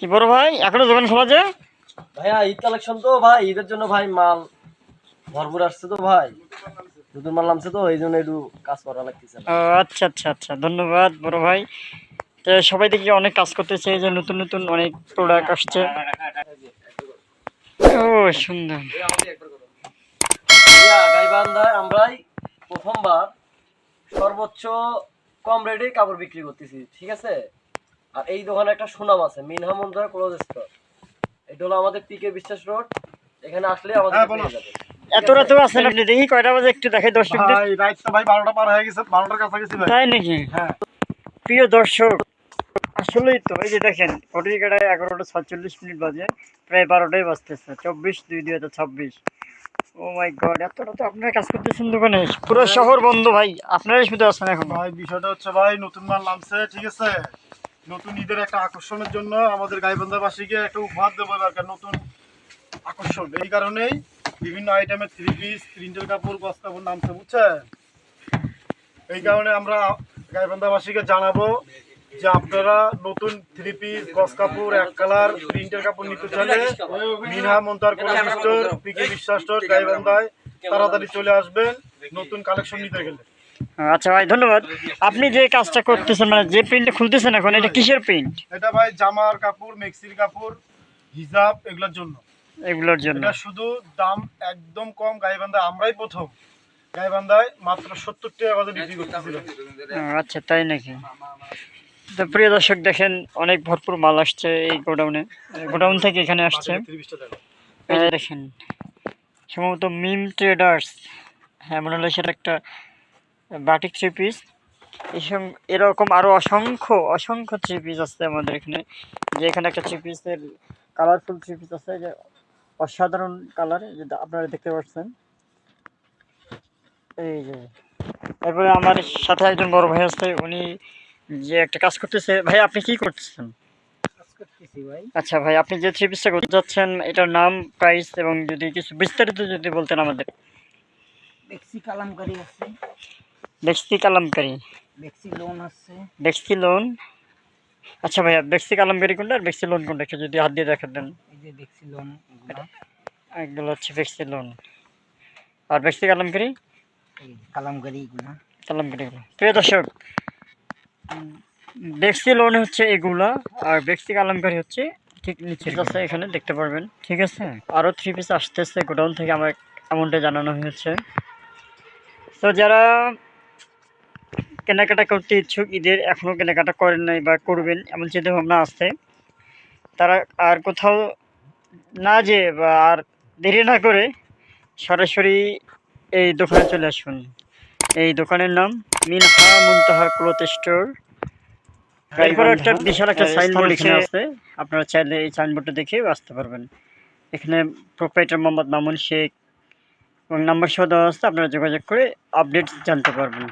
কি বড় ভাই, এখনো দোকান খোলা যে? ভাইয়া ঈদ কালেকশন তো ভাই, ঈদের জন্য ভাই মাল ভরপুর আসছে তো ভাই, নতুন মাল নামছে তো এই জন্য একটু কাজ করা লাগতেছে ও ভাই। আচ্ছা আচ্ছা আচ্ছা, ধন্যবাদ বড় ভাই। তো সবাই দেখি অনেক কাজ করতেছে, এই যে নতুন নতুন অনেক প্রোডাক্ট আসছে। ও সুন্দর। ভাইয়া গাইবান্ধায় আমরাই প্রথমবার সর্বোচ্চ কম রেটে কাপড় বিক্রি করতেছি, ঠিক আছে। আর এই দোকানে একটা সুনাম আছে, মিনহা মুনতাহা ক্লোথ স্টোর। এটা হলো আমাদের পিকে বিশ্বাস রোড, এখানে আসলে আমাদের পেয়ে যাবেন। এত রাতেও আছেন আপনি? দেখি কয়টা বাজে একটু দেখাই দর্শকদের। ভাই রাত তো ভাই 12টা পার হয়ে গেছে, 12টার কাছাকাছি ভাই। তাই নাকি? হ্যাঁ প্রিয় দর্শক, আসলেই তো এই যে দেখেন ঘড়ির কাটায় 11টা 47 বাজে, প্রায় 12টাই বাজতেছে। 24/2/2026। ও মাই গড, এতটা তো আপনারা কাজ করতেছেন দোকানে, পুরো শহর বন্ধ ভাই, আপনারাই শুধু আছেন এখন। ভাই বিষয়টা হচ্ছে ভাই নতুন মাল নামছে, ঠিক আছে। নতুন ঈদের একটা আকর্ষণের জন্য আমাদের গাইবান্ধাবাসীকে একটা উপহার দেবো এবার, নতুন আকর্ষণ। এই কারণেই বিভিন্ন আইটেমের থ্রি পিস, প্রিন্টের কাপড়, গস কাপড় নামছে, বুঝছেন। এই কারণে আমরা গাইবান্ধাবাসীকে জানাবো যে আপনারা নতুন থ্রি পিস, গস কাপড়, এক কালার প্রিন্টের কাপড় নিতে চাইলে মিনহা মুনতাহা ক্লোথ স্টোর, পিকে বিশ্বাস স্টোর গাইবান্ধায় তাড়াতাড়ি চলে আসবেন নতুন কালেকশন নিতে গেলে। আচ্ছা ভাই, ধন্যবাদ। আপনি যে কাজটা করতেছেন, মানে যে প্রিন্ট খুলতেছেন এখন, এটা কিসের প্রিন্ট? এটা ভাই জামার কাপড়, মেক্সির কাপড়, হিজাব, এগুলোর জন্য। এগুলোর জন্য? এটা শুধু দাম একদম কম, গাইবান্ধায় আমরাই প্রথম, গাইবান্ধায় মাত্র 70 টাকা করে বিক্রি করতেছিলাম। আচ্ছা তাই নাকি? তো প্রিয় দর্শক দেখেন, অনেক ভরপুর মাল আসছে এই গোডাউনে, গোডাউন থেকে এখানে আসছে। এই যে দেখেন, সম্ভবত মিম ট্রেডার্স, হ্যাঁ মনে হলো সেটা একটা বাটিক থ্রি পিস। এরকম আরো অসংখ্য অসংখ্য থ্রি পিস আছে আমাদের এখানে। যে এখানে একটা থ্রি পিসের কালারফুল থ্রি পিস আছে, যে অসাধারণ কালার, যেটা আপনারা দেখতে পাচ্ছেন। এই যে তারপরে আমার সাথে একজন বড় ভাই আছে, উনি যে একটা কাজ করতেছে। ভাই আপনি কি করতেছেন? আচ্ছা ভাই, আপনি যে থ্রি পিসটা করতে যাচ্ছেন, এটার নাম, প্রাইস এবং যদি কিছু বিস্তারিত যদি বলতেন আমাদের। বেক্সি কালামকারী আছে, বেক্সি কালামকারী, বেক্সি লোন আছে। বেক্সি লোন। আচ্ছা ভাইয়া, বেক্সি কালামকারী কোনটা আর বেক্সি লোন কোনটা, একটু যদি হাত দিয়ে দেখা দেন। এই যে বেক্সি লোন এগুলা, এগুলো হচ্ছে বেক্সি লোন, আর বেক্সি কালামকারী, এই কালামকারী এগুলা। কালামকারী এগুলো। প্রিয় দর্শক, বেক্সি লোন হচ্ছে এগুলা, আর বেক্সি কালামকারী হচ্ছে ঠিক নিচে আছে, এখানে দেখতে পারবেন, ঠিক আছে। আরও থ্রি পিস আসতেছে গোডাউন থেকে, আমার এমনটা জানানো হয়েছে। তো যারা কেনাকাটা করতে ইচ্ছুক, ঈদের এখনও কেনাকাটা করেন নাই বা করবেন এমন চিন্তা ভাবনা আছে, তারা আর কোথাও না যেয়ে বা আর দেরি না করে সরাসরি এই দোকানে চলে আসুন। এই দোকানের নাম মিনহা মুনতাহা ক্লথ স্টোর। এরপর একটা বিশাল একটা সাইনবোর্ড এখানে আছে, আপনারা চাইলে এই সাইনবোর্ডটা দেখে আসতে পারবেন। এখানে প্রোপ্রাইটার মোহাম্মদ মামুন শেখ এবং নাম্বার সহ দেওয়া আছে, আপনারা যোগাযোগ করে আপডেট জানতে পারবেন।